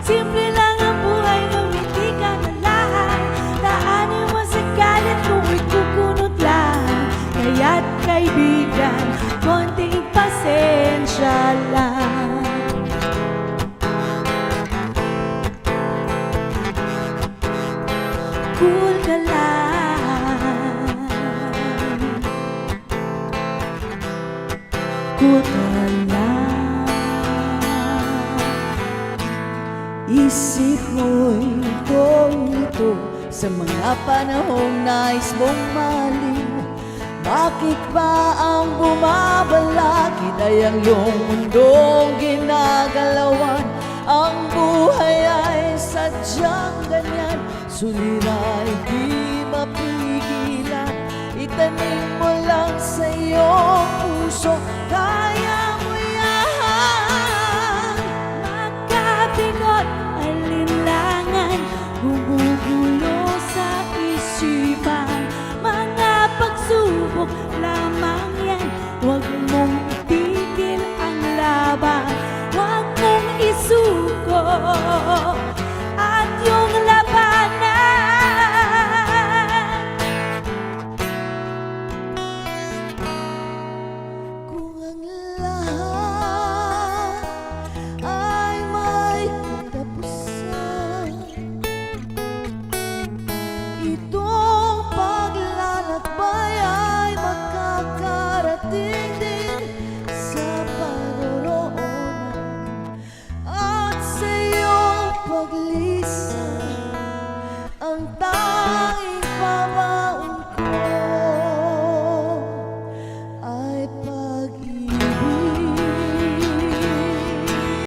Simple lang ang buhay nung hindi ka na lahat. Daanin mo sa galit kung ikukunot lang. Kaya't kaibigan, konting pasensya lang. Cool ka lang, cool ka lang. Isip mo'y ito sa mga panahong nais mong maliw. Bakit ba ang bumabalakid ay ang iyong mundong ginagalawan? Ang buhay ay sadyang ganyan, sulira't di mapigilan. Itanim mo lang sa iyong puso